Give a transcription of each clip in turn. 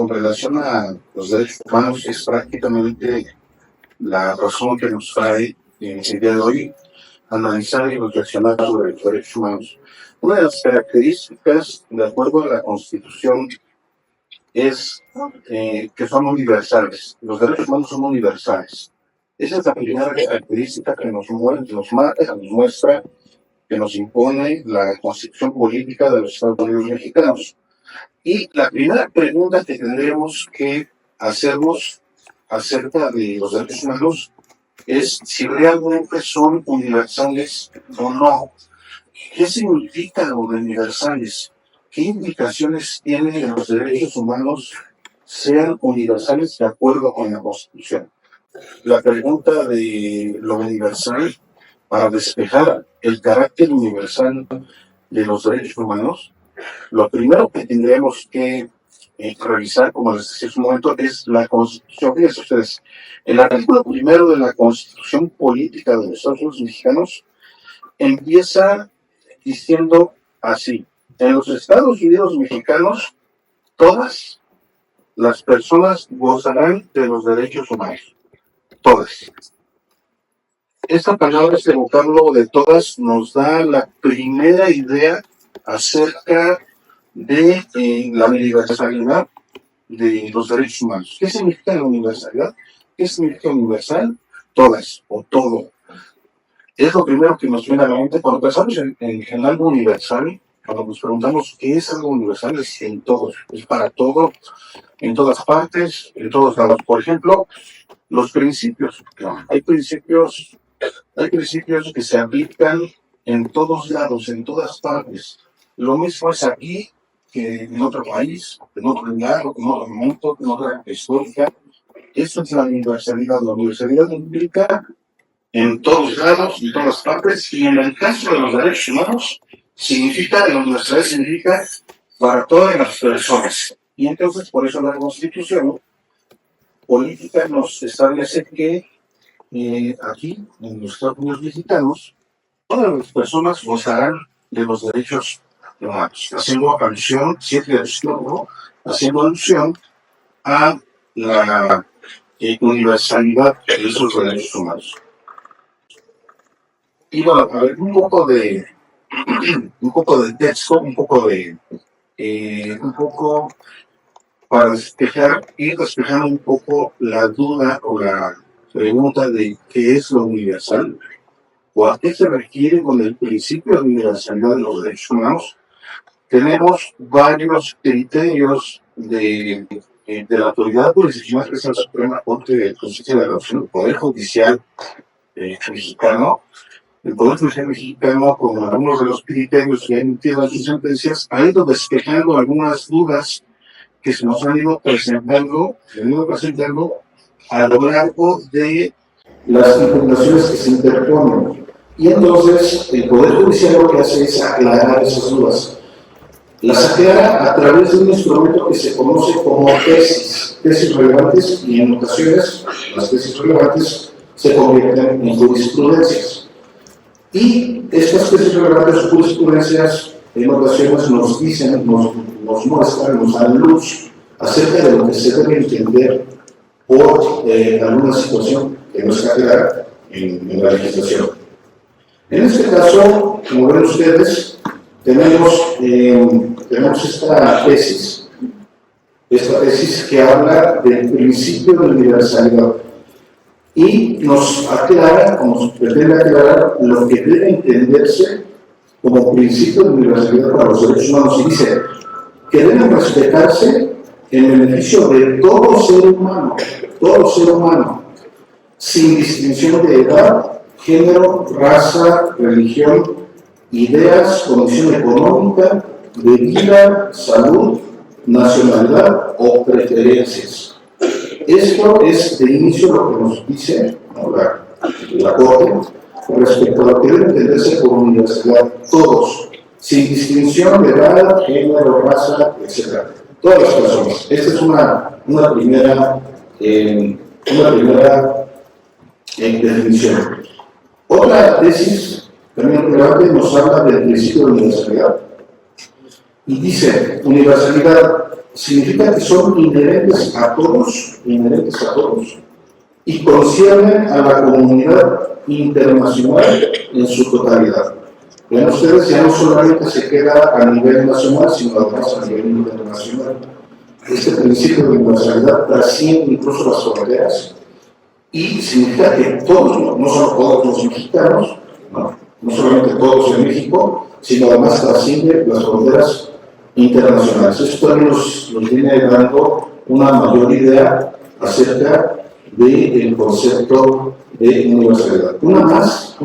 con relación a los derechos humanos es prácticamente la razón que nos trae el día de hoy analizar y reflexionar sobre los derechos humanos. Una de las características, de acuerdo a la Constitución, es que son universales. Los derechos humanos son universales. Esa es la primera característica que nos marca, nos muestra, que nos impone la Constitución Política de los Estados Unidos Mexicanos. Y la primera pregunta que tendremos que hacernos acerca de los derechos humanos es si realmente son universales o no. ¿Qué significa lo de universales? ¿Qué implicaciones tienen que los derechos humanos sean universales de acuerdo con la Constitución? La pregunta de lo universal, para despejar el carácter universal de los derechos humanos, lo primero que tendremos que revisar, como les decía hace un momento, es la Constitución. Fíjense ustedes, el artículo primero de la Constitución Política de los Estados Unidos Mexicanos empieza diciendo así: en los Estados Unidos Mexicanos, todas las personas gozarán de los derechos humanos. Todas. Esta palabra, este vocablo de todas, nos da la primera idea acerca de la universalidad de los derechos humanos. ¿Qué significa la universalidad? ¿Qué significa universal? Todas, o todo. Es lo primero que nos viene a la mente cuando pensamos en algo universal. Cuando nos preguntamos qué es algo universal, es en todos, es para todo, en todas partes, en todos lados. Por ejemplo, los principios. Hay principios que se aplican en todos lados, en todas partes. Lo mismo es aquí que en otro país, en otro lugar, en otro momento, en otra histórica. Eso es la universalidad. La universalidad implica en todos lados, en todas partes, y en el caso de los derechos humanos, la universalidad significa para todas las personas. Y entonces, por eso la Constitución Política nos establece que aquí, en los Estados Unidos Mexicanos, todas las personas gozarán de los derechos humanos, haciendo alusión a la universalidad de esos derechos humanos. Y bueno, a ver, un poco de texto, un poco para ir despejando un poco la duda o la pregunta de qué es lo universal o a qué se refiere con el principio de universalidad de los derechos humanos. Tenemos varios criterios de la autoridad jurisdiccional, que es la Suprema Corte de Justicia de la Nación, el Poder Judicial mexicano. El Poder Judicial mexicano, con algunos de los criterios que ha emitido en sus sentencias, ha ido despejando algunas dudas que se nos han ido presentando a lo largo de las impugnaciones que se interponen. Y entonces el Poder Judicial lo que hace es aclarar esas dudas. Las aclara a través de un instrumento que se conoce como tesis relevantes, y en ocasiones las tesis relevantes se convierten en jurisprudencias. Y estas tesis relevantes o jurisprudencias en ocasiones nos dicen, nos muestran, nos dan luz acerca de lo que se debe entender por alguna situación que no está clara en la legislación. En este caso, como ven ustedes, tenemos esta tesis que habla del principio de universalidad y nos aclara, o nos pretende aclarar lo que debe entenderse como principio de universalidad para los derechos humanos, y dice que deben respetarse en beneficio de todo ser humano, sin distinción de edad, género, raza, religión, ideas, condición económica, de vida, salud, nacionalidad o preferencias. Esto es de inicio lo que nos dice la Corte respecto a lo que debe entenderse por universalidad, todos, sin distinción de edad, género, raza, etc. Todas las personas. Esta es una primera definición. Otra tesis también relevante nos habla del principio de universalidad y dice: universalidad significa que son inherentes a todos, y conciernen a la comunidad internacional en su totalidad. Vean ustedes, ya no solamente se queda a nivel nacional, sino además a nivel internacional. Este principio de universalidad trasciende incluso las fronteras y significa que todos, no solo todos los mexicanos, no solamente todos en México, sino además trasciende las fronteras internacionales. Esto también nos viene dando una mayor idea acerca del concepto de universalidad. Una más,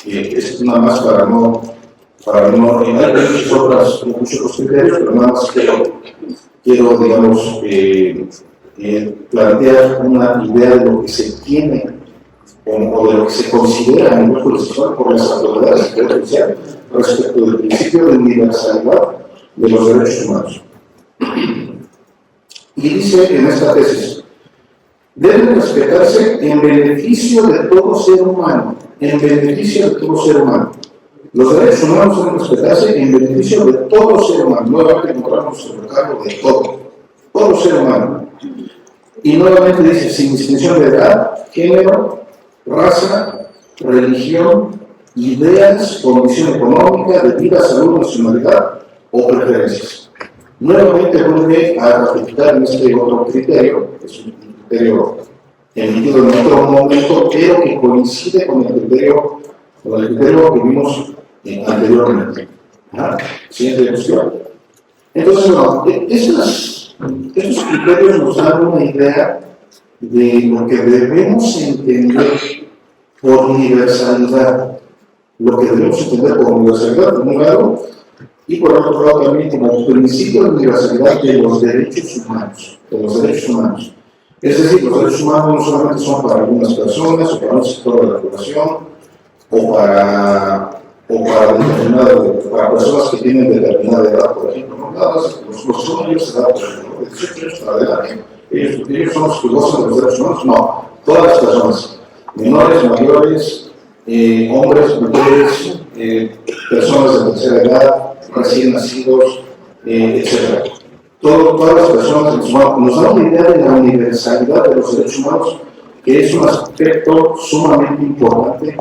es una más para no hay muchos otros criterios, pero nada más quiero digamos, plantear una idea de lo que se tiene o de lo que se considera a nivel jurisdiccional por las autoridades de poder judicial respecto del principio de universalidad de los derechos humanos. Y dice en esta tesis, deben respetarse en beneficio de todo ser humano, Los derechos humanos deben respetarse en beneficio de todo ser humano. Nuevamente encontramos el recado de todo ser humano. Y nuevamente dice, sin distinción de edad, género, raza, religión, ideas, condición económica, de vida, salud, nacionalidad o preferencias. Nuevamente vuelve a ratificar en este otro criterio, que es un criterio emitido en otro momento, pero que coincide con el criterio que vimos anteriormente. Siguiente cuestión. Entonces, bueno, estos criterios nos dan una idea de lo que debemos entender por universalidad. Por un lado, y por otro lado también como el principio de universalidad de los derechos humanos. Es decir, los derechos humanos no solamente son para algunas personas o para un sector de la población o para personas que tienen determinada edad, por ejemplo, ¿no? Nada más, los son mayores de edad, por ejemplo, de 18 años para adelante, ellos son los que gozan de los derechos humanos. No, todas las personas, menores, mayores, hombres, mujeres, personas de tercera edad, recién nacidos, etc. Todas las personas nos dan una idea de la universalidad de los derechos humanos, que es un aspecto sumamente importante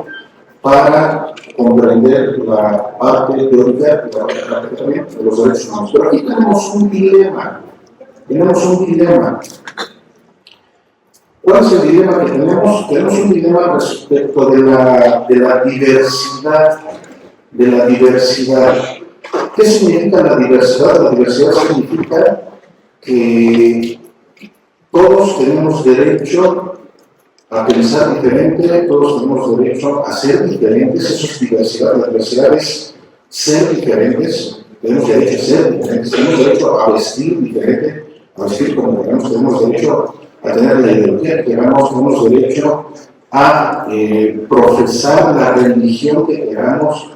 para comprender la parte teórica y la parte práctica también de los derechos humanos. Pero aquí tenemos un dilema. ¿Cuál es el dilema que tenemos? Tenemos un dilema respecto de la diversidad. ¿Qué significa la diversidad? La diversidad significa que todos tenemos derecho a pensar diferente, todos tenemos derecho a ser diferentes. Eso es diversidad. La diversidad es ser diferentes. Tenemos derecho a ser diferentes, tenemos derecho a vestir diferente, a vestir como queramos, tenemos derecho a tener la ideología que queramos, tenemos derecho a profesar la religión que queramos,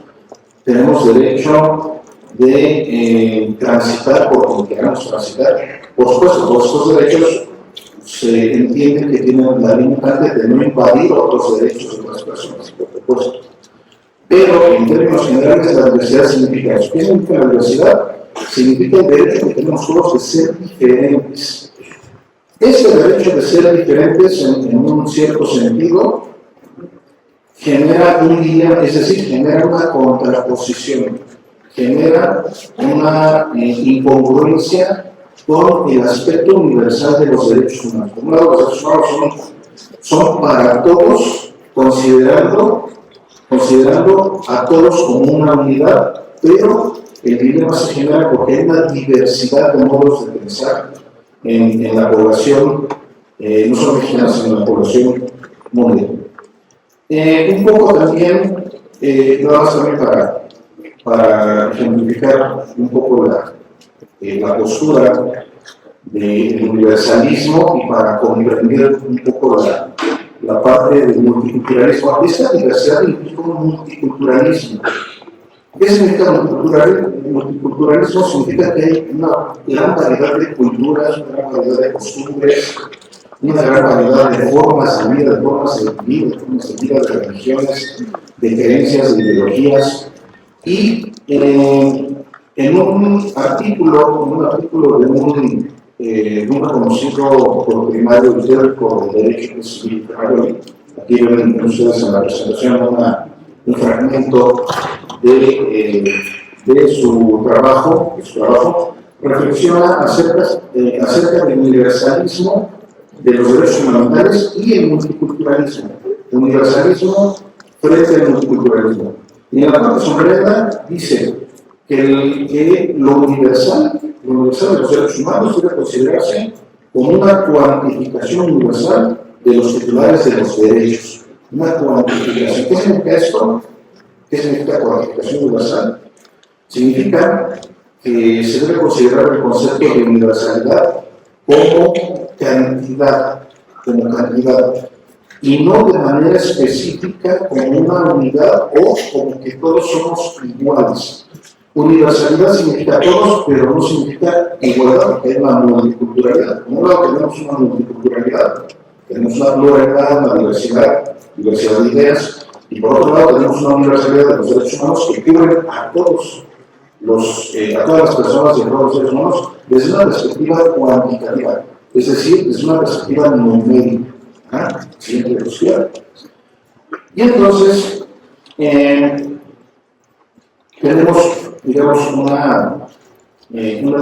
tenemos derecho de transitar por donde queramos transitar. Por supuesto, todos estos derechos se entiende que tienen la limitante de no invadir otros derechos de otras personas, por supuesto. Pero en términos generales, la diversidad significa eso. ¿Qué significa la diversidad? Significa el derecho que tenemos todos de ser diferentes. Ese derecho de ser diferentes, en un cierto sentido, genera un dilema, es decir, genera una contraposición, genera una incongruencia con el aspecto universal de los derechos humanos. Por un lado, los derechos humanos son para todos, considerando a todos como una unidad, pero el dilema se genera porque hay una diversidad de modos de pensar en la población, no solo mexicana, sino en la población mundial. Un poco también, nada más también para ejemplificar un poco la postura del universalismo y para comprender un poco la parte del multiculturalismo. Esta diversidad implica un multiculturalismo. ¿Qué significa multiculturalismo? Significa que hay una gran variedad de culturas, una gran variedad de costumbres, una gran variedad de formas de vida, de formas de vivir, de formas de vida, de religiones, de creencias, de ideologías. Y en un artículo de un reconocido por primario histórico de derecho, que es Harvey. Aquí ven ustedes en la presentación un fragmento de su trabajo, reflexiona acerca del universalismo de los derechos fundamentales y el multiculturalismo. Universalismo frente al multiculturalismo. Y en la parte sombrera dice que lo universal de los derechos humanos debe considerarse como una cuantificación universal de los titulares de los derechos. Una cuantificación. ¿Qué significa esto? ¿Qué significa cuantificación universal? Significa que se debe considerar el concepto de universalidad como cantidad, y no de manera específica como una unidad o como que todos somos iguales. Universalidad significa todos, pero no significa igualdad, porque hay una multiculturalidad. Por un lado tenemos una multiculturalidad, tenemos una pluralidad, una diversidad de ideas, y por otro lado tenemos una universalidad de los derechos humanos que cubren a todas las personas y a todos los seres humanos desde una perspectiva cuantitativa, es decir, desde una perspectiva numérica. Siguiente diapositiva. Y entonces tenemos, digamos, una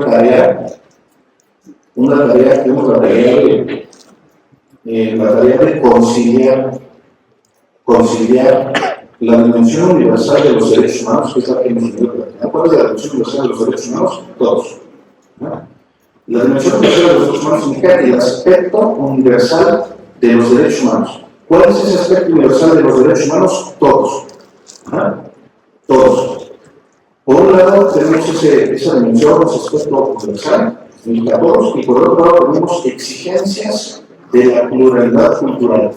tarea, tenemos la tarea de conciliar la dimensión universal de los derechos humanos, que es la que hemos venido platicando. ¿Cuál es la dimensión universal de los derechos humanos? Todos. La dimensión universal de los derechos humanos significa el aspecto universal de los derechos humanos. ¿Cuál es ese aspecto universal de los derechos humanos? Todos. Todos. Por un lado tenemos esa dimensión, ese aspecto universal, significa todos, y por otro lado tenemos exigencias de la pluralidad cultural.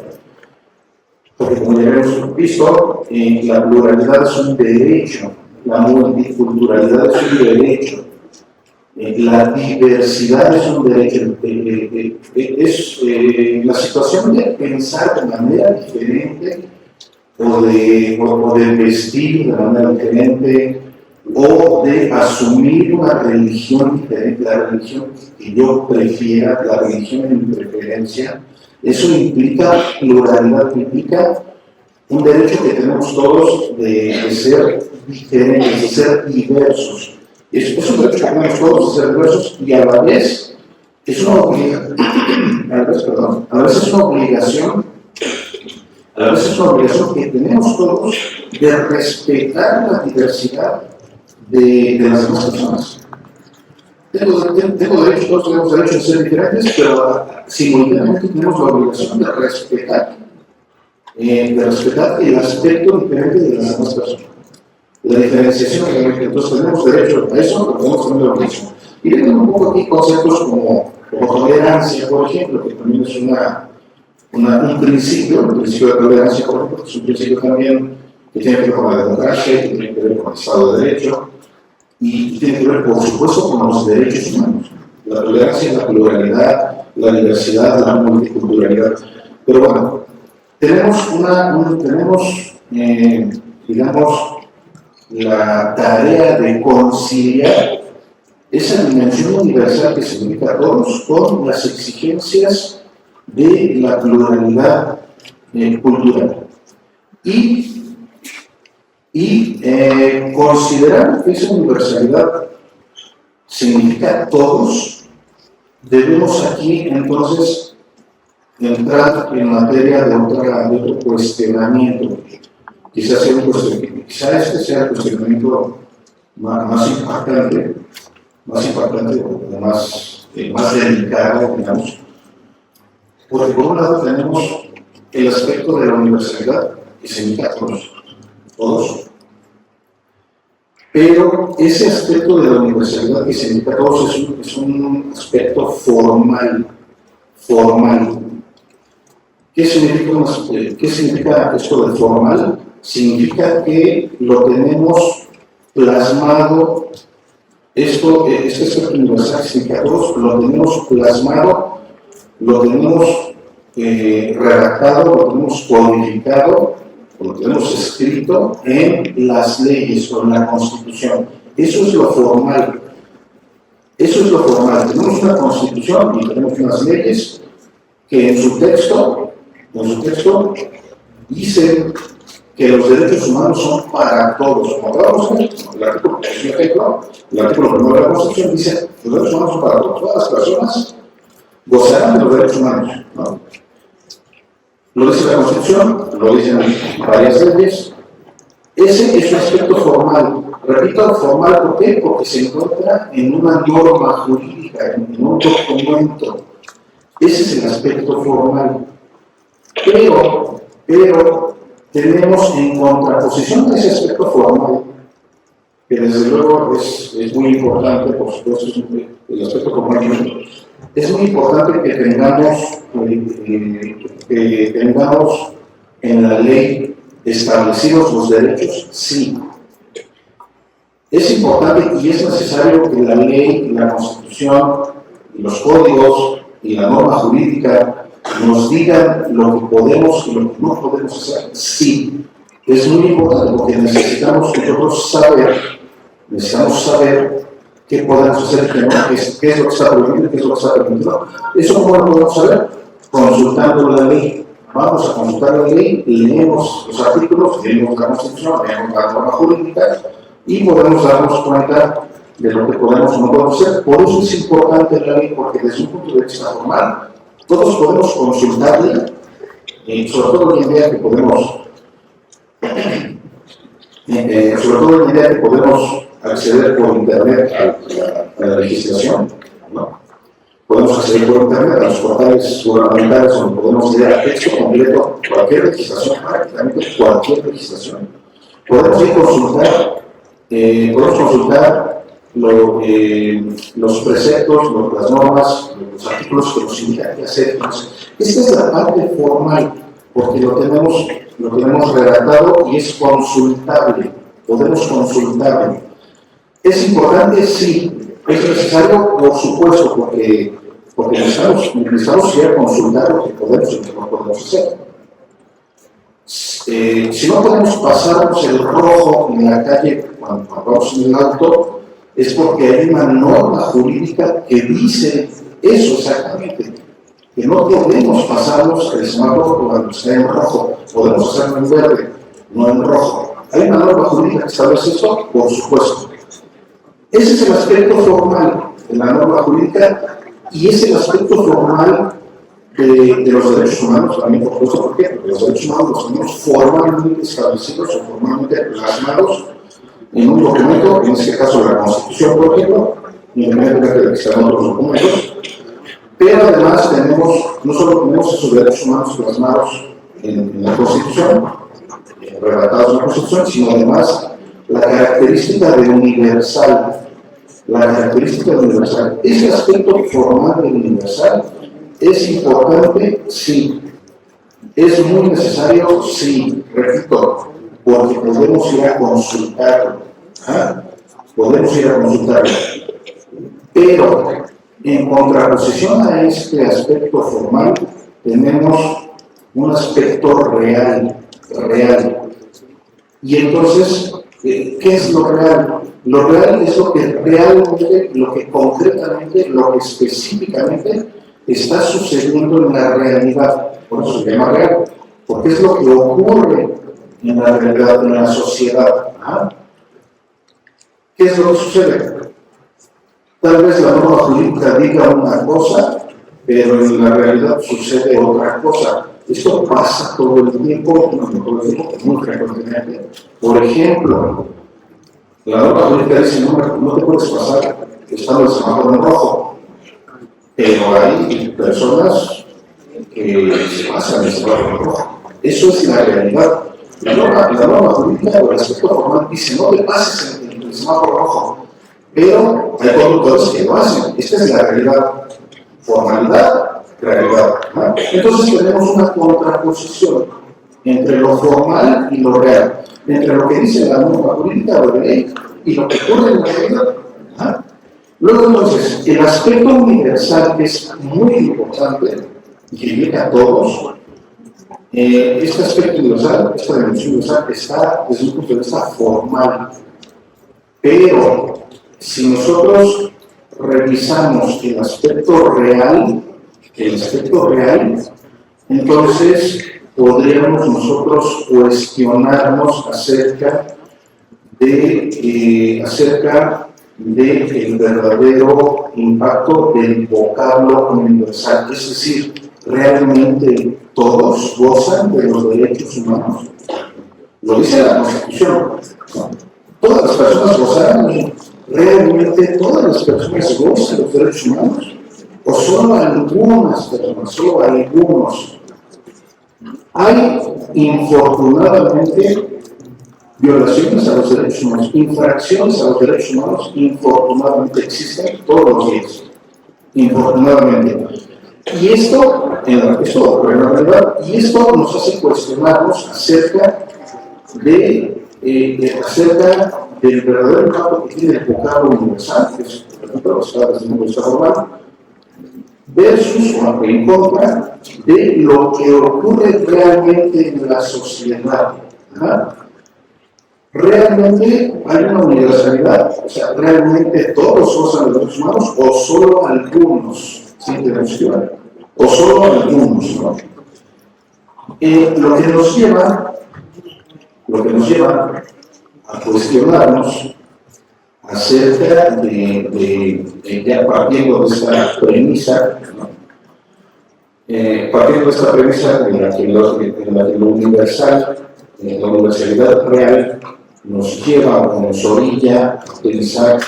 Porque como ya hemos visto, la pluralidad es un derecho, la multiculturalidad es un derecho, la diversidad es un derecho, es la situación de pensar de manera diferente o de vestir de manera diferente o de asumir una religión diferente, la religión que yo prefiera, la religión de mi preferencia. Eso implica pluralidad, implica un derecho que tenemos todos de ser diferentes, de ser diversos. Es un derecho que tenemos todos de ser diversos y a la vez es una obligación, a la vez es una obligación que tenemos todos de respetar la diversidad de las demás personas. Tengo derecho, todos tenemos derecho a ser diferentes, pero simultáneamente tenemos la obligación de respetar el aspecto diferente de las demás personas. La diferenciación, entonces tenemos derecho a eso, pero tenemos también la obligación. Y vienen un poco aquí conceptos como tolerancia, por ejemplo, que también es un principio, el principio de tolerancia, por ejemplo, es un principio también que tiene que ver con la democracia, que tiene que ver con el Estado de Derecho, y tiene que ver, por supuesto, con los derechos humanos. La tolerancia, la pluralidad, la diversidad, la multiculturalidad. Pero bueno, tenemos digamos, la tarea de conciliar esa dimensión universal que significa a todos con las exigencias de la pluralidad cultural. Y considerar que esa universalidad significa todos, debemos aquí entonces entrar en materia de otro cuestionamiento. Quizás este sea el cuestionamiento más impactante, o más delicado, digamos. Porque por un lado tenemos el aspecto de la universalidad, que significa todos. Pero ese aspecto de la universalidad que significa todos es un aspecto formal. ¿Qué significa esto de formal? Significa que lo tenemos plasmado, este aspecto universal que significa todos, lo tenemos plasmado, lo tenemos redactado, lo tenemos codificado, lo tenemos escrito en las leyes o en la Constitución. Eso es lo formal. Eso es lo formal. Tenemos una constitución y tenemos unas leyes que en su texto dicen que los derechos humanos son para todos. Como acabamos de ver, el artículo 1 de la Constitución dice que los derechos humanos son para todos. Todas las personas gozarán de los derechos humanos, ¿no? Lo dice la Constitución, lo dicen varias leyes. Ese es un aspecto formal. Repito, formal, ¿por qué? Porque se encuentra en una norma jurídica, en un documento. Ese es el aspecto formal. Pero tenemos en contraposición a ese aspecto formal, que desde luego es muy importante, por supuesto, el aspecto formal. Es muy importante que tengamos en la ley establecidos los derechos, sí. Es importante y es necesario que la ley, la Constitución, y los códigos y la norma jurídica nos digan lo que podemos y lo que no podemos hacer. Sí, es muy importante porque necesitamos saber qué podemos hacer y qué no, qué es lo que está prohibido y qué es lo que está permitido. ¿Eso cómo lo podemos saber? Consultando la ley. Vamos a consultar la ley, leemos los artículos, leemos la Constitución, leemos la norma jurídica y podemos darnos cuenta de lo que podemos o no podemos hacer. Por eso es importante la ley, porque desde un punto de vista formal, todos podemos consultarla, sobre todo hoy en día que podemos, acceder por internet a la legislación, ¿no? Podemos acceder por internet a los portales gubernamentales donde podemos leer a texto completo cualquier legislación, prácticamente cualquier legislación. Podemos ir a consultar los preceptos, las normas, los artículos que nos indican qué hacer. Esta es la parte formal, porque lo tenemos redactado y es consultable. Podemos consultarlo. ¿Es importante? Sí. ¿Es necesario? Por supuesto, porque necesitamos ir a consultar lo que podemos y lo que no podemos hacer. Si no podemos pasarnos el rojo en la calle cuando vamos en el auto, es porque hay una norma jurídica que dice eso exactamente, que no podemos pasarnos el semáforo cuando está en rojo, podemos hacerlo en verde, no en rojo. ¿Hay una norma jurídica que establece esto? Por supuesto. Ese es el aspecto formal de la norma jurídica y es el aspecto formal de los derechos humanos también, por supuesto. ¿Por qué? Porque los derechos humanos los tenemos formalmente establecidos o formalmente plasmados en un documento, en este caso la Constitución, por ejemplo, y independientemente de que sean otros documentos. Pero además no solo tenemos esos derechos humanos plasmados en la Constitución, relatados en la Constitución, sino además la característica de universal. Ese aspecto formal del universal es importante, sí. Es muy necesario, sí. Repito, porque podemos ir a consultarlo. Pero en contraposición a este aspecto formal, tenemos un aspecto real. Y entonces, ¿qué es lo real? Lo real es lo que realmente, lo que concretamente, lo que específicamente está sucediendo en la realidad. Por eso se llama real, porque es lo que ocurre en la realidad, en la sociedad. ¿Qué es lo que sucede? Tal vez la norma jurídica diga una cosa, pero en la realidad sucede otra cosa. Esto pasa todo el tiempo, muy frecuentemente. Por ejemplo, la norma jurídica dice no te puedes pasar estando el semáforo en rojo, pero hay personas que se pasan el semáforo en rojo. Eso es la realidad. La norma jurídica o el aspecto formal dice no te pases el semáforo rojo, pero hay conductores que lo hacen. Esta es la realidad. Formalidad, realidad. Entonces tenemos una contraposición entre lo formal y lo real, entre lo que dice la norma jurídica o la ley y lo que ocurre en la realidad. Luego entonces, el aspecto universal que es muy importante y que implica a todos, este aspecto universal, esta dimensión universal está desde un punto de vista formal. Pero si nosotros revisamos el aspecto real, entonces podríamos nosotros cuestionarnos acerca del verdadero impacto del vocablo universal. Es decir, ¿realmente todos gozan de los derechos humanos? Lo dice la Constitución. Todas las personas gozarán. ¿Realmente todas las personas gozan de los derechos humanos? ¿O solo algunas personas, solo algunos? Hay, infortunadamente, violaciones a los derechos humanos, infracciones a los derechos humanos, infortunadamente existen todos los días. Infortunadamente. Y esto ocurre en la realidad, y esto nos hace cuestionarnos acerca del verdadero impacto que tiene el vocablo universal, que es, por ejemplo, las palabras del mundo formal, versus o en contra de lo que ocurre realmente en la sociedad. ¿Realmente hay una universalidad? O sea, ¿realmente todos gozan de los derechos humanos o solo algunos? ¿Sí tenemos que ver? O solo algunos, ¿no? Lo que nos lleva a cuestionarnos acerca ya partiendo de esta premisa, ¿no? Partiendo de esta premisa en la que lo universal, la universalidad real, nos lleva o nos orilla a pensar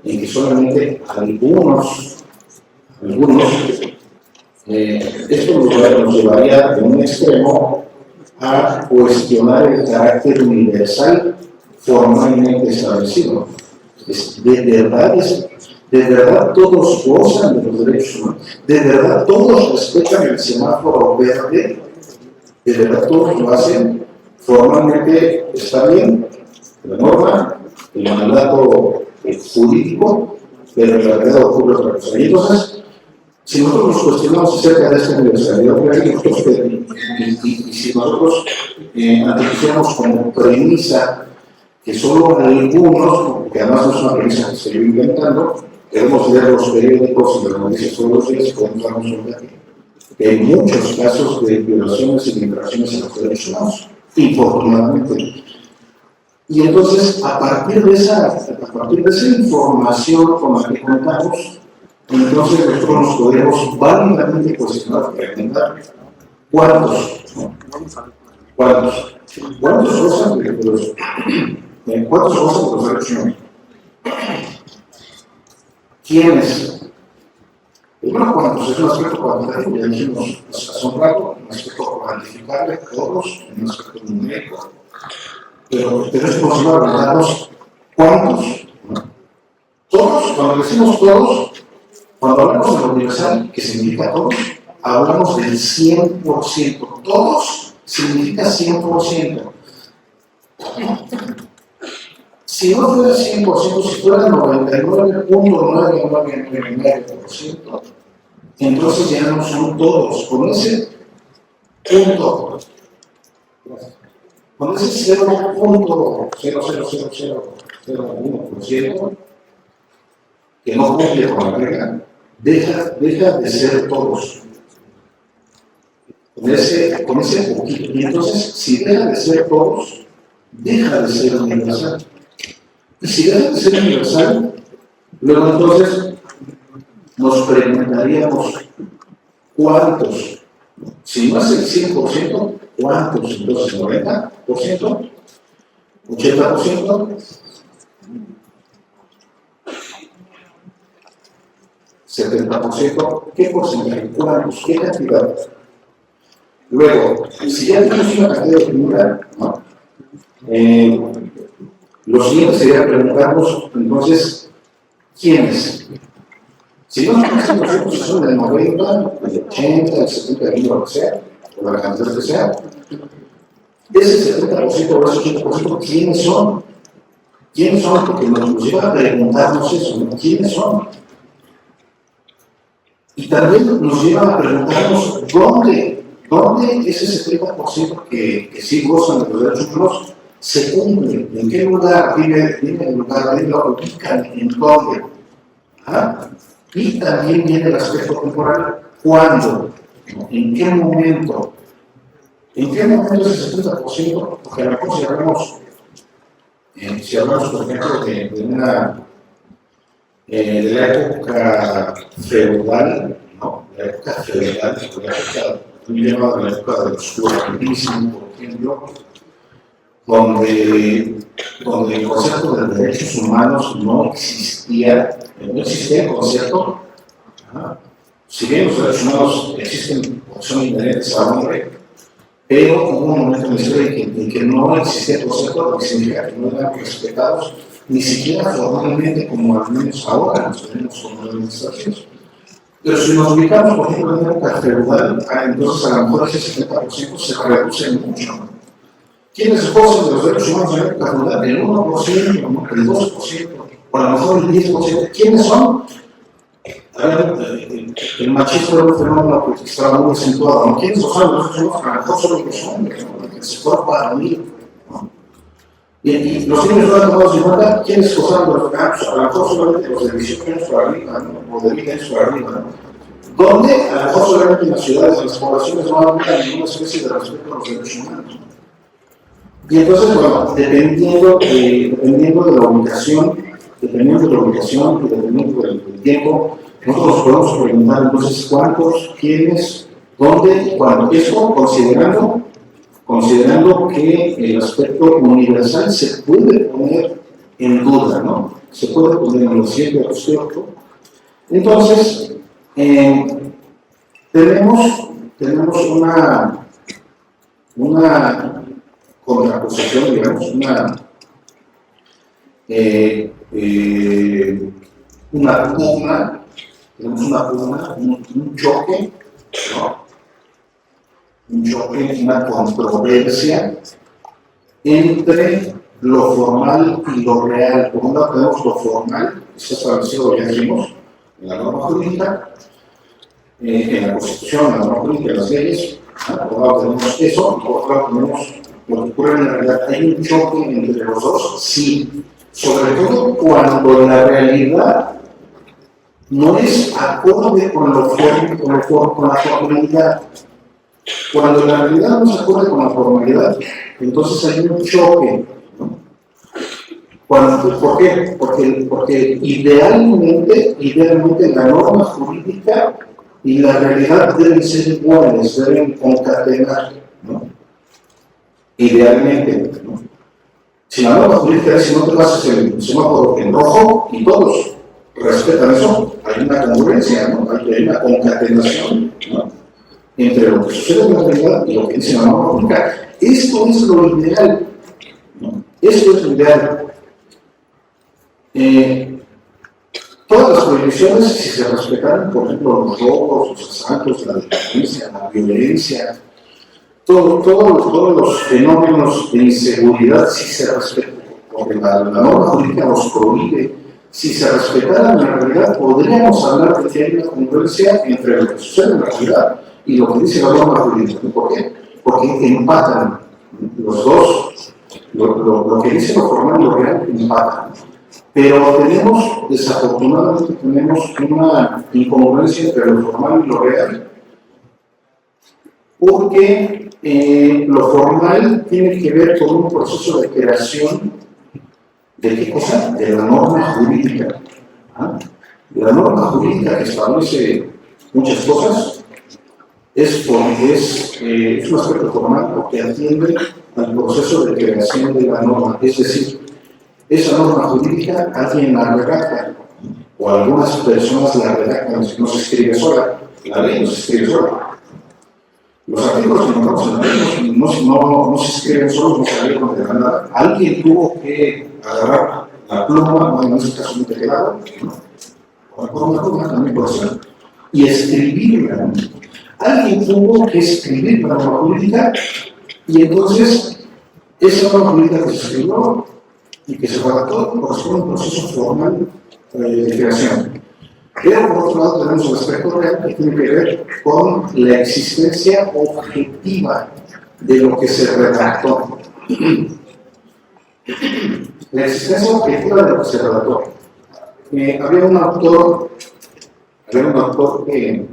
en que solamente algunos esto nos llevaría de un extremo a cuestionar el carácter universal formalmente establecido. De verdad todos gozan de los derechos humanos, de verdad todos respetan el semáforo verde, de verdad todos lo hacen, formalmente está bien, la norma, el mandato jurídico, pero en la realidad ocurre otra cosa. Y entonces, si nosotros nos cuestionamos acerca de esta universalidad, y si nosotros analizamos como premisa que solo algunos, porque además no es una premisa que se yo inventando, debemos leer los periódicos y las noticias todos los días y podemos darnos cuenta que hay muchos casos de violaciones y de infracciones a los derechos humanos, infortunadamente. Y entonces, a partir de esa información con la que contamos, entonces nosotros nos podemos válidamente cuestionar, preguntar, ¿cuántos gozan de los derechos humanos? ¿Quiénes? Primero, ¿cuántos? Es un aspecto cuantitativo, ya dijimos hace un rato, un aspecto cuantificable, todos, un aspecto numérico, pero es posible preguntarnos ¿cuántos? Todos, cuando decimos todos, cuando hablamos de lo universal, que significa todos, hablamos del 100%. Todos significa 100%. Si no fuera 100%, si fuera 99.999%, entonces ya no son todos. Con ese punto, con ese 0.00001% que no cumple con la regla, deja de ser todos. Con ese poquito. Y entonces, si deja de ser todos, deja de ser universal. Y si deja de ser universal, luego entonces nos preguntaríamos ¿cuántos? Si no es el 100%, ¿cuántos? Entonces, ¿90%? ¿80%? ¿70%? ¿Qué porcentaje? ¿Cuántos? ¿Qué cantidad? Luego, si ya tenemos una cantidad definida, ¿no? Lo siguiente sería preguntarnos, entonces, ¿quiénes? Si no nosotros son del 90, del 80, del 70, lo que sea, o de la cantidad que sea, ese 70% o ese 80%, ¿quiénes son? ¿Quiénes son? Porque nos lleva a preguntarnos eso, ¿no? ¿Quiénes son? Y también nos lleva a preguntarnos ¿dónde es ese 30% que sí gozan de los derechos humanos? se cumple. ¿En qué lugar? Dime el lugar, dime lo ubican, en dónde. ¿Ah? Y también viene el aspecto temporal. ¿Cuándo? ¿En qué momento? ¿En qué momento es el 70%? Porque a lo mejor si hablamos, por ejemplo, de la época feudal, ¿no? La época feudal, la época del oscurantismo, por ejemplo, donde el concepto de derechos humanos no existía el concepto. Si bien los derechos humanos existen, son inherentes al hombre, pero hubo un momento en la historia en que no existía el concepto, lo que significa que no eran respetados, ni siquiera formalmente, como al menos ahora nos tenemos como administraciones. Pero si nos ubicamos, por ejemplo, en una época feudal, entonces a lo mejor ese 70% se reduce mucho. ¿Quiénes gozan de los derechos humanos en la época feudal? El 1%, el 2%, o a lo mejor el 10%. ¿Quiénes son? El machismo era un fenómeno que estaba muy acentuado. ¿Quiénes gozaban de los derechos humanos? A lo mejor son los hombres, el sector para mí. Y los niños no han tomado en cuenta quiénes gozaban de los derechos humanos. A lo mejor solamente los de 18 años para arriba, ¿no? O de 20 años para arriba. Donde a lo mejor solamente en las ciudades, en las poblaciones no había ninguna especie de respeto a los derechos humanos. Y entonces, bueno, dependiendo de la ubicación y dependiendo del tiempo, nosotros nos podemos preguntar entonces cuántos, quiénes, dónde y cuándo. Esto considerando que el aspecto universal se puede poner en duda, ¿no? Se puede poner en lo cierto. Entonces, tenemos una contraposición, digamos, una pugna, un choque, ¿no? Una controversia entre lo formal y lo real. Por un lado tenemos lo formal, que está establecido, ya dijimos, en la norma jurídica, en la Constitución, en la norma jurídica, en las leyes. Por un lado tenemos eso, y por otro lado tenemos lo que ocurre en la realidad. ¿Hay un choque entre los dos? Sí. Sobre todo cuando la realidad no es acorde con la formalidad. Cuando la realidad no se acorde con la formalidad, entonces hay un choque, ¿no? ¿Por qué? Porque idealmente la norma jurídica y la realidad deben ser iguales, deben concatenar, ¿no? Idealmente, ¿no? Si la norma jurídica es si no te pasas el semáforo en rojo y todos respetan eso, hay una congruencia, ¿no? Hay una concatenación, ¿no? Entre lo que sucede en la realidad y lo que dice la norma jurídica. Esto es lo ideal, ¿no? Esto es lo ideal. Todas las prohibiciones, si se respetaran, por ejemplo, los robos, los asaltos, la delincuencia, la violencia, todos los fenómenos de inseguridad, si se respetan, porque la norma jurídica los prohíbe, si se respetaran en la realidad, podríamos hablar de que hay una congruencia entre lo que sucede en la realidad y lo que dice la norma jurídica. ¿Por qué? Porque empatan los dos, lo que dice lo formal y lo real empatan. Pero desafortunadamente tenemos una incongruencia entre lo formal y lo real, porque lo formal tiene que ver con un proceso de creación ¿de qué cosa? De la norma jurídica. De la norma jurídica que establece muchas cosas, es un aspecto formal porque atiende al proceso de creación de la norma. Es decir, esa norma jurídica alguien la redacta, o algunas personas la redactan, no se escribe sola, la ley no se escribe sola. Los artículos que encontramos en la ley no se escriben solos, no se salieron de la nada. Alguien tuvo que agarrar la pluma, en este caso un teclado, o una pluma también puede ser, y escribirla. Alguien tuvo que escribir la norma jurídica, y entonces esa norma jurídica que se escribió y que se redactó corresponde a un proceso formal de creación. Pero por otro lado tenemos el aspecto real que tiene que ver con la existencia objetiva de lo que se redactó. La existencia objetiva del observador. Había un autor que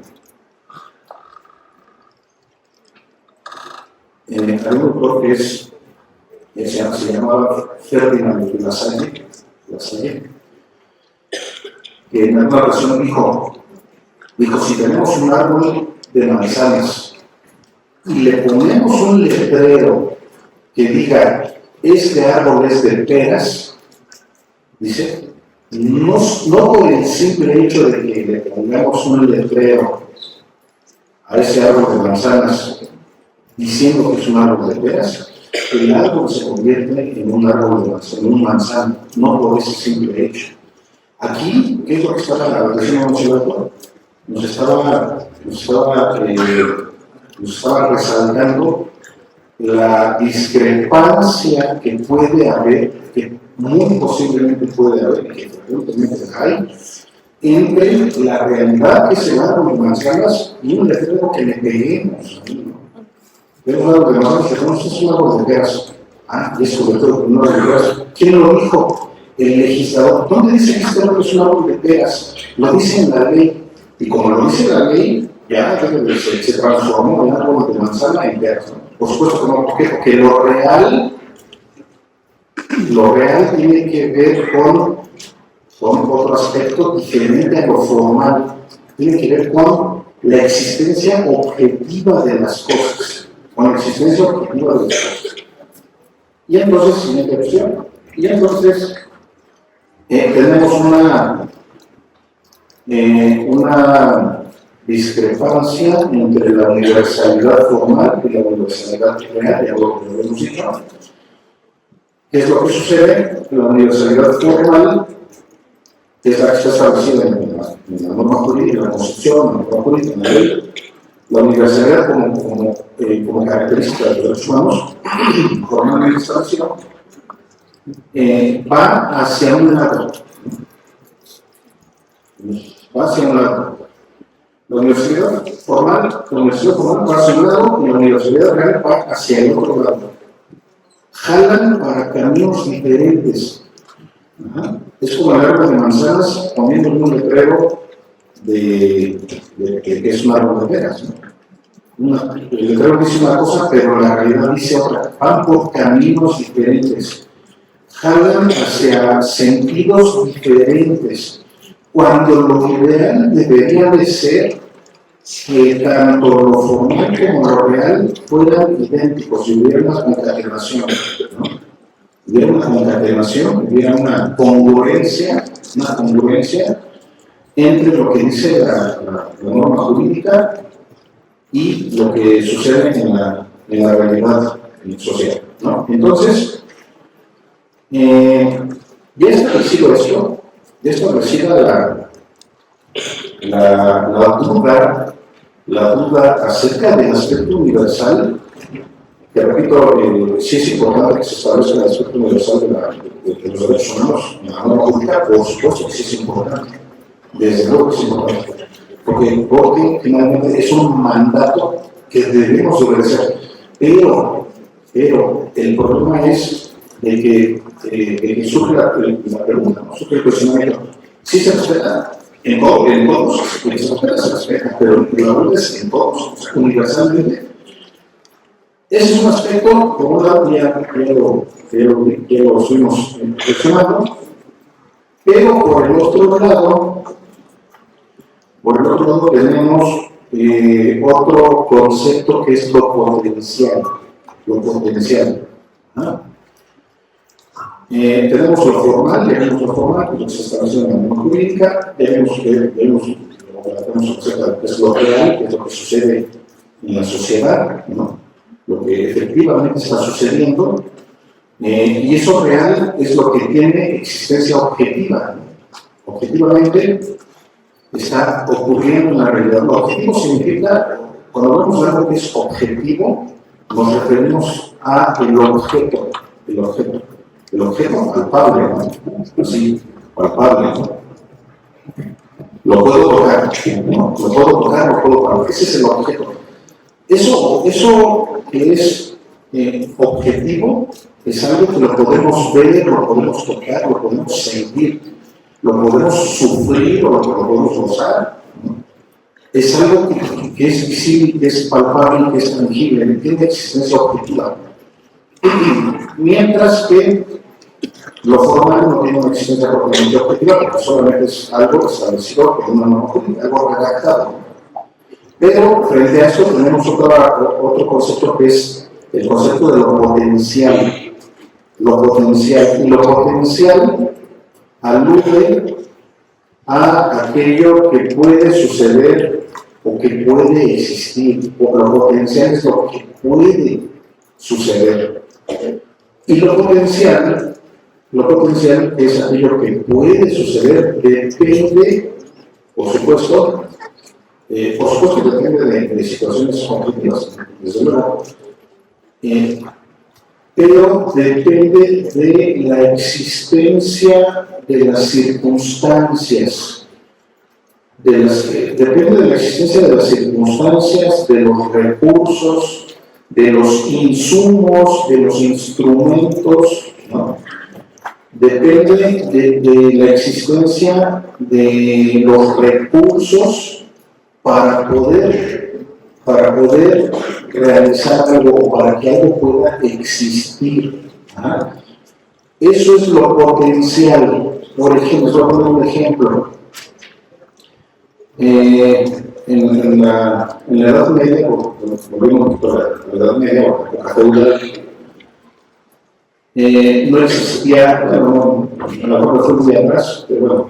se llamaba Ferdinand Lassalle, que en alguna ocasión dijo, si tenemos un árbol de manzanas y le ponemos un letrero que diga, este árbol es de peras, dice, no por el simple hecho de que le pongamos un letrero a ese árbol de manzanas diciendo que es un árbol de peras, el árbol se convierte en un árbol de manzanas, en un manzano, no por ese simple hecho. Aquí, ¿qué es lo que estaba diciendo? Nos estaba resaltando la discrepancia que puede haber, que muy posiblemente puede haber, que frecuentemente hay, entre la realidad que se da con las manzanas y un letrero que le peguemos. Es un árbol de manzanas que no es un árbol de peras. Y es sobre todo un árbol de peras. ¿Quién lo dijo? El legislador. ¿Dónde dice que este árbol es un árbol de peras? Lo dice en la ley. Y como lo dice la ley, ya se transformó en árbol de manzana en peras. Por supuesto que no, porque lo real tiene que ver con otro aspecto diferente a lo formal. Tiene que ver con la existencia objetiva de las cosas. Con la existencia objetiva de las cosas. Y entonces, siguiente opción. Y entonces, tenemos una discrepancia entre la universalidad formal y la universalidad real, ya lo hemos dicho. ¿Qué es lo que sucede? La universalidad formal es la que está establecida en la norma jurídica, en la Constitución, en la norma jurídica, en la ley. La universalidad como característica de los derechos humanos, formalmente establecida, va hacia un lado. La universidad formal va hacia un lado y la universidad real va hacia el otro lado. Jalan para caminos diferentes. Es como el árbol de manzanas poniendo un letrero de que es un árbol de peras. El letrero dice una cosa, pero la realidad dice otra. Van por caminos diferentes. Jalan hacia sentidos diferentes. Cuando lo ideal debería de ser que tanto lo formal como lo real fueran idénticos y hubiera una concatenación, ¿no? Hubiera una congruencia entre lo que dice la norma jurídica y lo que sucede en la realidad social, ¿no? Entonces, ya establecido esto, ya establecida la duda acerca del aspecto universal, que repito, sí es importante que se establezca el aspecto universal de los derechos humanos en la norma pública, por supuesto que sí es importante, desde luego que es importante, porque finalmente es un mandato que debemos obedecer, pero el problema es de que surge la pregunta, ¿no? Surge el cuestionamiento. Sí se respeta en todos, se respeta, pero la verdad es en todos, o sea, universalmente. Ese es un aspecto, por un lado, ya lo estuvimos reflexionando, pero por el otro lado tenemos otro concepto que es lo potencial. Tenemos lo formal, que es se establece en la norma jurídica, tenemos acerca de qué es lo real, que es lo que sucede en la sociedad, ¿no? Lo que efectivamente está sucediendo, y eso real es lo que tiene existencia objetiva, ¿no? Objetivamente está ocurriendo en la realidad. Lo objetivo significa, cuando hablamos de algo que es objetivo, nos referimos a el objeto palpable, ¿no? Así, palpable, ¿no? Lo puedo tocar, ¿no? Lo puedo palpar. Ese es el objeto. Eso que es objetivo, es algo que lo podemos ver, lo podemos tocar, lo podemos sentir, lo podemos sufrir o lo podemos gozar, ¿no? Es algo que es visible, que es palpable, que es tangible, que tiene existencia objetiva. Mientras que lo formal no tiene una existencia propiamente objetiva, porque solamente es algo establecido por una norma jurídica, algo redactado. Pero frente a esto tenemos otro concepto que es el concepto de lo potencial. Lo potencial. Y lo potencial alude a aquello que puede suceder o que puede existir. O lo potencial es lo que puede suceder. Y lo potencial es aquello que puede suceder, depende, por supuesto, depende de situaciones objetivas, desde luego, pero depende de la existencia de las circunstancias, depende de la existencia de las circunstancias, de los recursos, de los insumos, de los instrumentos, ¿no? Depende de la existencia de los recursos para poder realizar algo o para que algo pueda existir. ¿Ah? Eso es lo potencial. Por ejemplo, les voy a poner un ejemplo. En la Edad Media, volvemos un poquito a la Edad Media, o la feudal, no existía, bueno, a lo mejor fue muy atrás, pero bueno,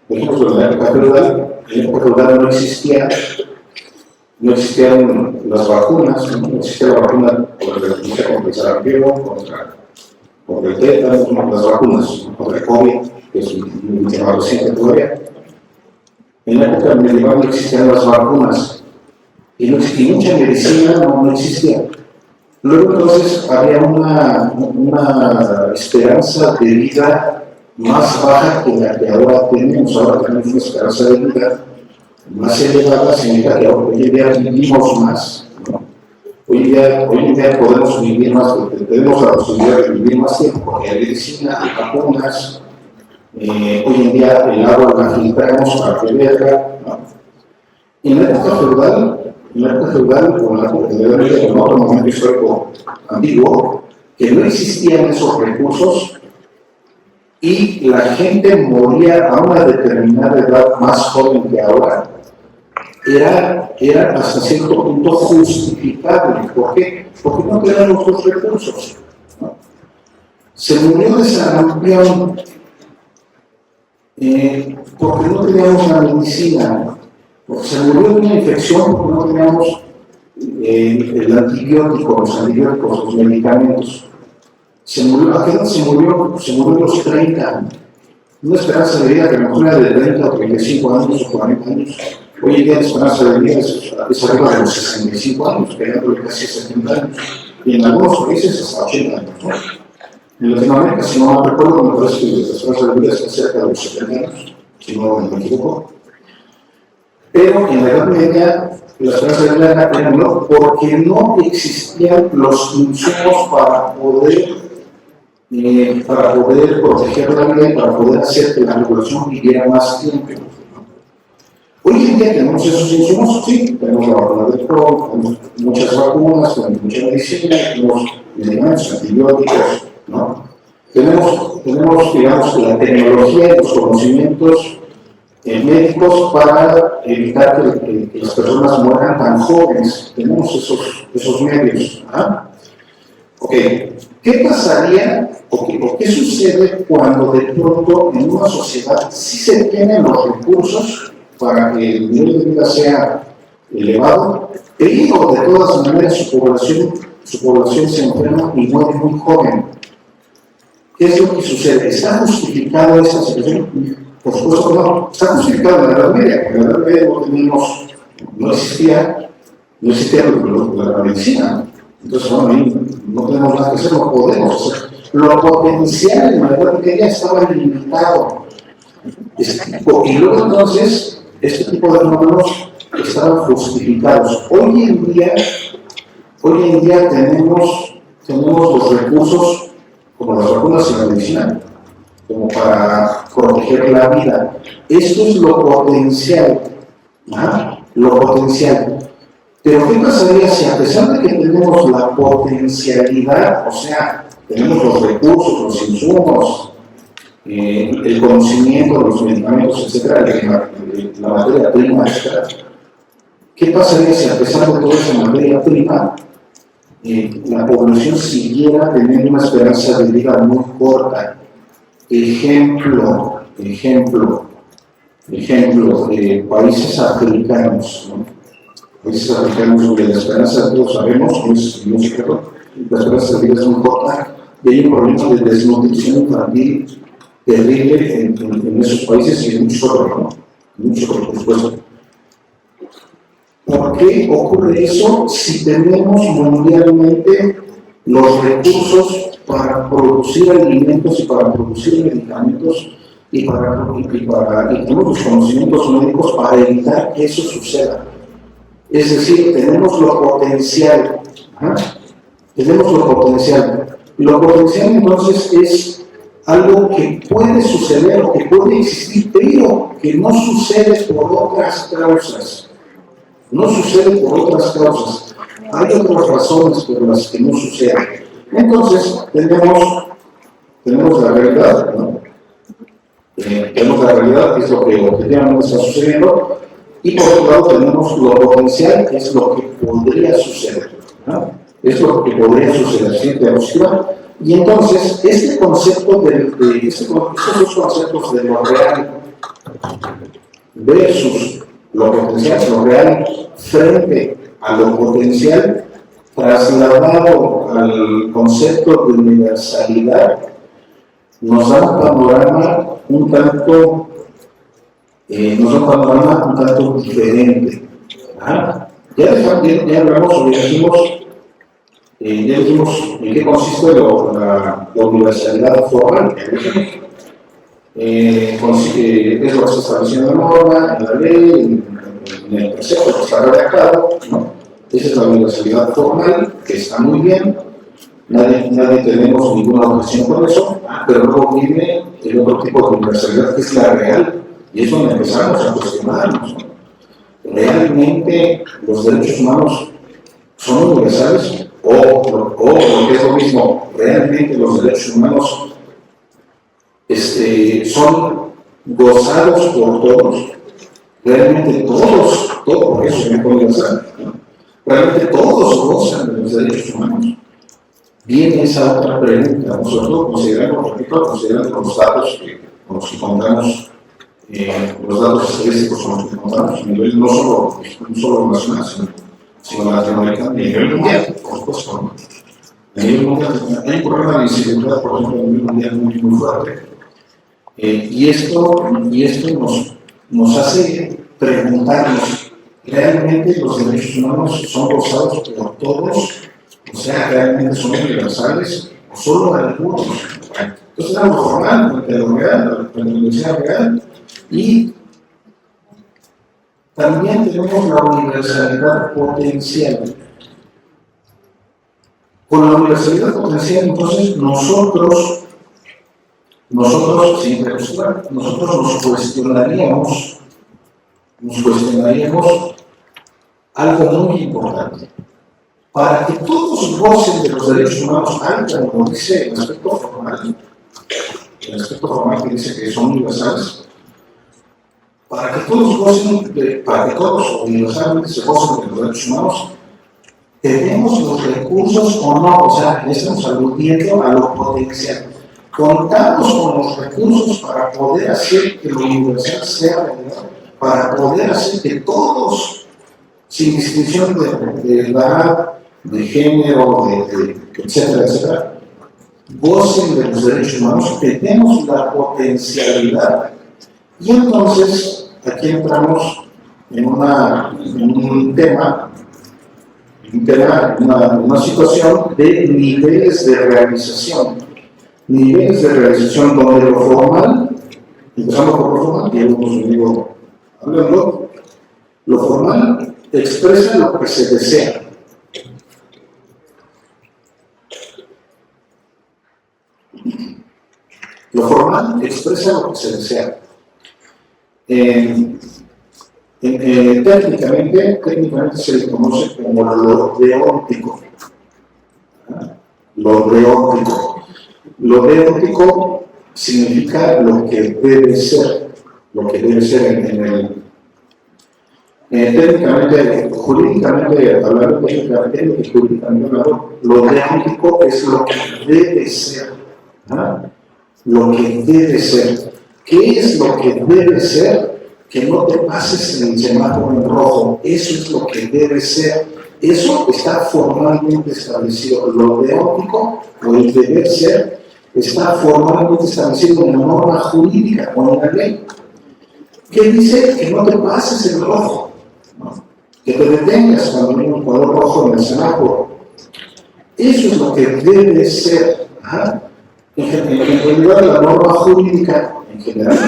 por ejemplo, en la época feudal no existían las vacunas, no existía la vacuna contra el sarampión, contra el tétano, las vacunas contra el COVID, que es un tema reciente todavía. En la época medieval no existían las vacunas y mucha medicina no existía. Luego entonces había una esperanza de vida más baja que la que ahora tenemos. Ahora tenemos una esperanza de vida más elevada, significa que hoy en día vivimos más, ¿no? Hoy en día podemos vivir más, porque tenemos la posibilidad de vivir más tiempo, porque hay medicina, hay vacunas, hoy en día el agua la filtramos para que verga, ¿no? En la época feudal, o en en otro momento histórico antiguo, que no existían esos recursos y la gente moría a una determinada edad más joven que ahora, era hasta cierto punto justificable. ¿Por qué? Porque no teníamos los recursos, ¿no? Se murió de sarampión porque no teníamos la medicina, ¿no? Se murió de una infección porque no teníamos el antibiótico, los antibióticos, los medicamentos. ¿A qué edad se murió? Se murió a los 30. Una esperanza de vida que no era de 30 o 35 años o 40 años. Hoy en día la esperanza de vida es arriba de los 65 años, pegándole casi 70 años. Y en algunos países hasta 80 años, ¿no? En Latinoamérica, si no me recuerdo, me parece que la esperanza de vida está cerca de los 70 años, si no me equivoco. Pero en la Edad Media, la esperanza de vida era menor porque no existían los insumos para poder proteger la vida y para poder hacer que la población viviera más tiempo. Hoy en día tenemos esos insumos, sí, tenemos la vacuna del COVID, tenemos muchas vacunas, tenemos mucha medicina, tenemos medicamentos, antibióticos, ¿no? Tenemos, digamos, la tecnología y los conocimientos médicos para evitar que las personas mueran tan jóvenes. Tenemos esos medios. ¿Ah? Ok, ¿qué pasaría o qué sucede cuando de pronto en una sociedad sí se tienen los recursos para que el nivel de vida sea elevado, pero de todas maneras su población se enferma y muere muy joven? ¿Qué es lo que sucede? ¿Está justificada esta situación? Por supuesto no. Está justificada en la Edad Media, porque en la Edad Media no existía la medicina. Entonces, bueno, ahí no tenemos nada que hacer, no podemos hacer. Lo potencial en la Edad Media estaba limitado. Y luego entonces, este tipo de fenómenos estaban justificados. Hoy en día tenemos los recursos, como las vacunas y la medicina, como para proteger la vida. Esto es lo potencial, ¿ah? Lo potencial. Pero ¿qué pasaría si a pesar de que tenemos la potencialidad, o sea, tenemos los recursos, los insumos, el conocimiento, los medicamentos, etcétera, la materia prima, etcétera? ¿Qué pasaría si a pesar de toda esa materia prima, la población siguiera teniendo una esperanza de vida muy corta? Ejemplo, países africanos, ¿no? Países africanos donde la esperanza, todos sabemos, no es un secreto, la esperanza de vida es muy corta y hay un problema de desnutrición infantil terrible en esos países y en muchos otros, ¿no? Muchos otros, por supuesto. ¿Por qué ocurre eso si tenemos mundialmente los recursos para producir alimentos y para producir medicamentos y tenemos los conocimientos médicos para evitar que eso suceda? Es decir, tenemos lo potencial. ¿Ah? Tenemos lo potencial. Lo potencial entonces es algo que puede suceder o que puede existir, pero que no sucede por otras causas. No sucede por otras causas. Hay otras razones por las que no sucede. Entonces, tenemos la realidad, ¿no? Tenemos la realidad, que es lo que objetivamente está sucediendo, y por otro lado tenemos lo potencial, que es lo que podría suceder, ¿no? Es lo que podría suceder, ¿sí? Diapositiva. Y entonces, este concepto estos dos conceptos de lo real versus lo potencial, lo real frente a lo potencial, trasladado al concepto de universalidad, nos da un panorama un tanto diferente. ¿Ah? Ya hablamos o ya dijimos en qué consiste la universalidad formal. Es lo que se estableció en la norma, en la ley, en el precepto que está redactado, ¿no? Esa es la universalidad formal, que está muy bien, nadie tenemos ninguna objeción con eso, pero luego viene el otro tipo de universalidad, que es la real, y es donde empezamos a cuestionarnos, ¿no? ¿Realmente los derechos humanos son universales? O lo que es lo mismo, ¿realmente los derechos humanos son gozados por todos? Realmente todos, por eso se me puede pensar, ¿no? Realmente todos gozan de los derechos humanos. Viene esa otra pregunta, nosotros considerando los datos con los que contamos, los datos estadísticos con los que contamos, a nivel no solo nacional, sino latinoamericano, a nivel mundial, por supuesto, ¿no? A nivel mundial, hay un problema de inseguridad, por ejemplo, a nivel mundial muy fuerte. Y esto nos hace preguntarnos, ¿realmente los derechos humanos son gozados por todos? O sea, ¿realmente son universales o solo algunos? Entonces tenemos lo formal, frente a lo real, frente a la universidad real, y también tenemos la universalidad potencial. Con la universalidad potencial, entonces, nosotros siempre nosotros nos cuestionaríamos algo muy importante. Para que todos gocen de los derechos humanos, como dice el aspecto formal que dice que son universales, para que todos universalmente se gocen de los derechos humanos, tenemos los recursos o no, o sea, estamos aludiendo a lo potencial. Contamos con los recursos para poder hacer que lo universal sea realidad, para poder hacer que todos, sin distinción de edad, de género, etcétera, gocen de los derechos humanos. Tenemos la potencialidad. Y entonces, aquí entramos en una situación de niveles de realización. Niveles de realización donde lo formal, empezamos por lo formal, y hemos venido hablando, lo formal expresa lo que se desea. Lo formal expresa lo que se desea. Técnicamente se le conoce como lo deóntico. Lo deóntico. Lo deóntico significa lo que debe ser técnicamente, jurídicamente hablando, lo deóntico es lo que debe ser. Lo que debe ser. ¿Qué es lo que debe ser? Que no te pases en el semáforo en rojo. Eso es lo que debe ser. Eso está formalmente establecido. Lo deóntico o el deber ser está formalmente establecido en la norma jurídica o en la ley. ¿Qué dice? Que no te pases el rojo, ¿no? Que te detengas cuando hay un color rojo en el semáforo. Eso es lo que debe ser. En realidad, la norma jurídica en general,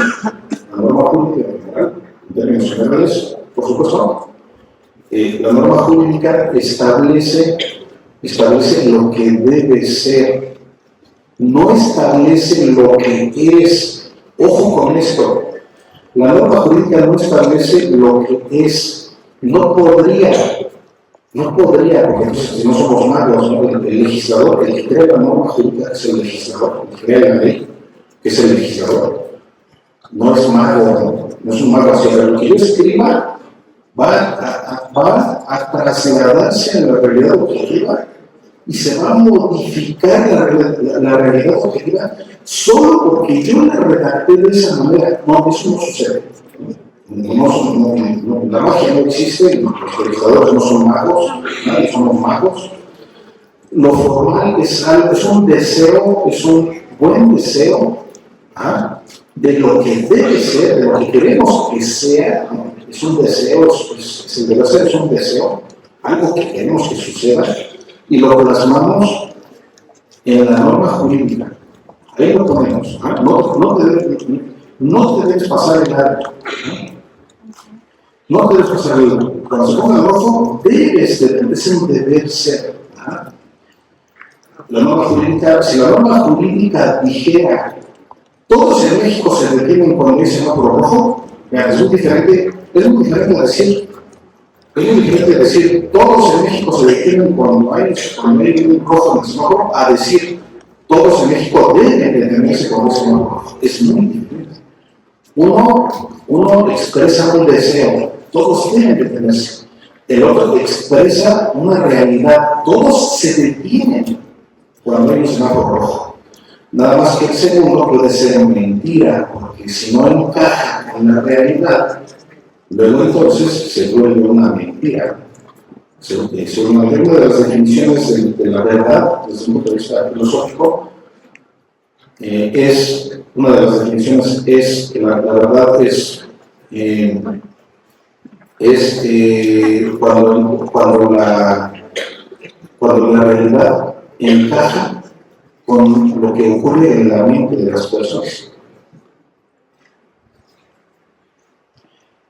en términos generales, por supuesto, la norma jurídica establece lo que debe ser, no establece lo que es. Ojo con esto. La norma jurídica no establece lo que es, no podría, porque entonces no somos magos, ¿no? El legislador, el que crea la norma jurídica es el legislador, el que crea la ley, que es el legislador. No es mago, no es un mago, o sea, lo que yo escriba va a trasladarse a la realidad objetiva y se va a modificar la realidad objetiva solo porque yo la redacté de esa manera. No, eso no sucede. La magia no existe, los legisladores no son magos, nadie somos magos. Lo formal es un deseo, es un buen deseo de lo que debe ser, de lo que queremos que sea. Es un deseo, el deber ser es un deseo, algo que queremos que suceda, y lo plasmamos en la norma jurídica. Ahí lo ponemos. No te debes pasar el alto. No te debes pasar el alto. Cuando se ponga el rojo, debe ser un deber ser. La norma jurídica, si la norma jurídica dijera todos en México se detienen cuando hay semáforo rojo, es muy diferente a decir todos en México se detienen cuando hay un rojo en el semáforo, a decir todos en México deben detenerse cuando hay semáforo rojo. Es muy diferente. Uno expresa un deseo, todos deben detenerse. El otro expresa una realidad, todos se detienen cuando hay un semáforo rojo. Nada más que el segundo puede ser mentira, porque si no encaja con la realidad, luego entonces se vuelve una mentira. Una de las definiciones de la verdad, desde un punto de vista filosófico, una de las definiciones es que la verdad es cuando la realidad encaja con lo que ocurre en la mente de las personas.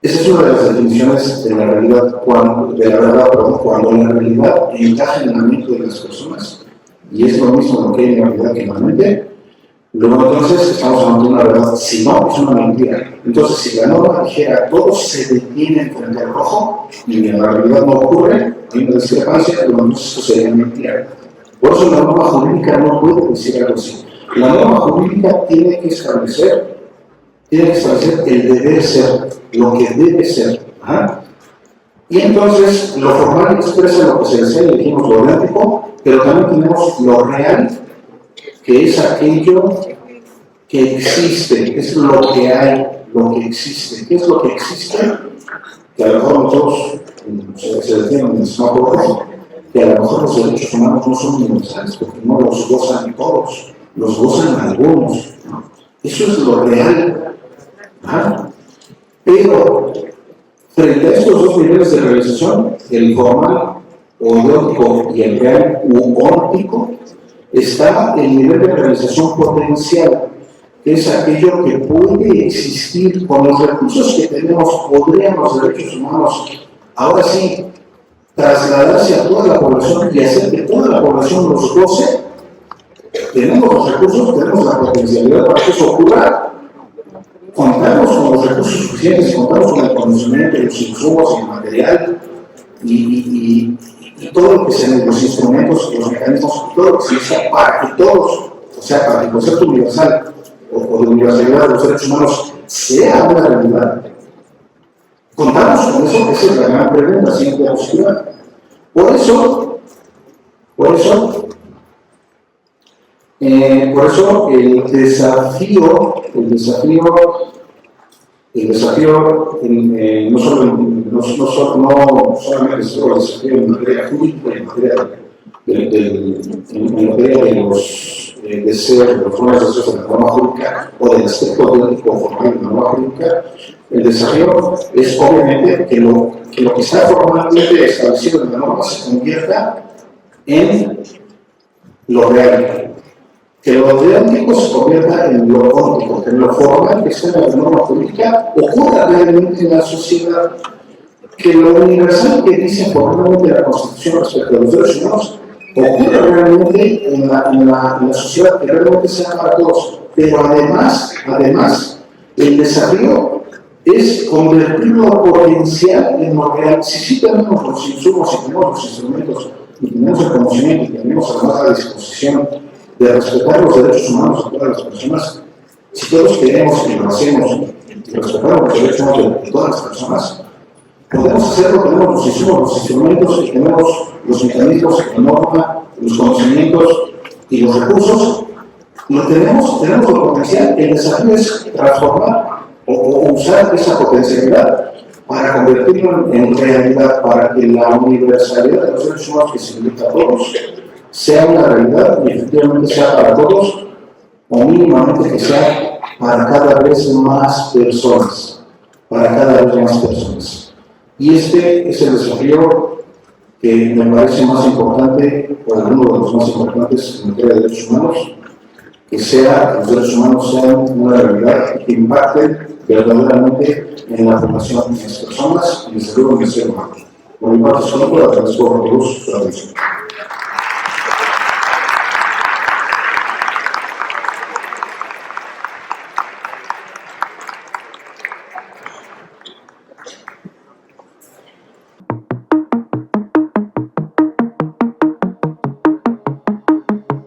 Esa es una de las definiciones de la realidad, cuando la realidad encaja en la mente de las personas, y es lo mismo lo que hay en la realidad que en la mente. Luego entonces estamos ante una verdad, si no, es una mentira. Entonces, si la norma dijera todos se detienen frente al rojo y en la realidad no ocurre, hay una discrepancia, luego entonces esto sería mentira. Por eso la norma jurídica no puede decir algo así. La norma jurídica tiene que establecer el deber ser, lo que debe ser. Y entonces lo formal expresa lo que se desea, y dijimos lo orgánico, pero también tenemos lo real, que es aquello que existe, es lo que hay, lo que existe. ¿Qué es lo que existe? Que a lo mejor nosotros se detienen en el semáforo rojo, que a lo mejor los derechos humanos no son universales, porque no los gozan todos, los gozan algunos. Eso es lo real. Pero frente a estos dos niveles de realización, el formal o ideológico y el real u óntico, está el nivel de realización potencial, que es aquello que puede existir con los recursos que tenemos. Podrían los derechos humanos ahora sí trasladarse a toda la población y hacer que toda la población los goce. tenemos los recursos, tenemos la potencialidad para que eso ocurra, contamos con los recursos suficientes, contamos con el conocimiento, los insumos, el material y todo lo que sean los instrumentos, los mecanismos, todo lo que se necesita para que todos, o sea, para que el concepto universal o de universalidad de los derechos humanos sea una realidad. ¿Contamos con eso? Esa es la gran pregunta, siempre positiva. Por eso el desafío no solamente es el desafío en materia jurídica, en materia de los deseos, de los buenos deseos de la norma jurídica o del aspecto técnico formal de la norma jurídica. El desafío es obviamente que lo que está formalmente establecido en la norma se convierta en lo real. Que lo teórico se convierta en lo óptico, que en lo formal que está en la norma jurídica ocurra realmente en la sociedad, que lo universal que dice formalmente la Constitución respecto a los derechos humanos ocurra realmente en la sociedad, que realmente sea para todos. Pero además, el desafío es convertir lo potencial en lo real. Si tenemos los insumos, si tenemos los instrumentos, y tenemos el conocimiento, y tenemos además la disposición de respetar los derechos humanos de todas las personas, si todos queremos y lo hacemos y respetamos los derechos humanos de todas las personas, podemos hacerlo, tenemos los insumos, los instrumentos, y tenemos los mecanismos, la norma, los conocimientos y los recursos, tenemos el potencial. El desafío es transformar o usar esa potencialidad para convertirlo en realidad, para que la universalidad de los derechos humanos que se limita a todos sea una realidad y efectivamente sea para todos, o mínimamente que sea para cada vez más personas, Y este es el desafío que me parece más importante, o uno de los más importantes en materia de derechos humanos, que los derechos humanos sean una realidad y que impacten verdaderamente en la formación de las personas y desde luego en el ser humano. Por mi parte, solo agradezco a todos su atención.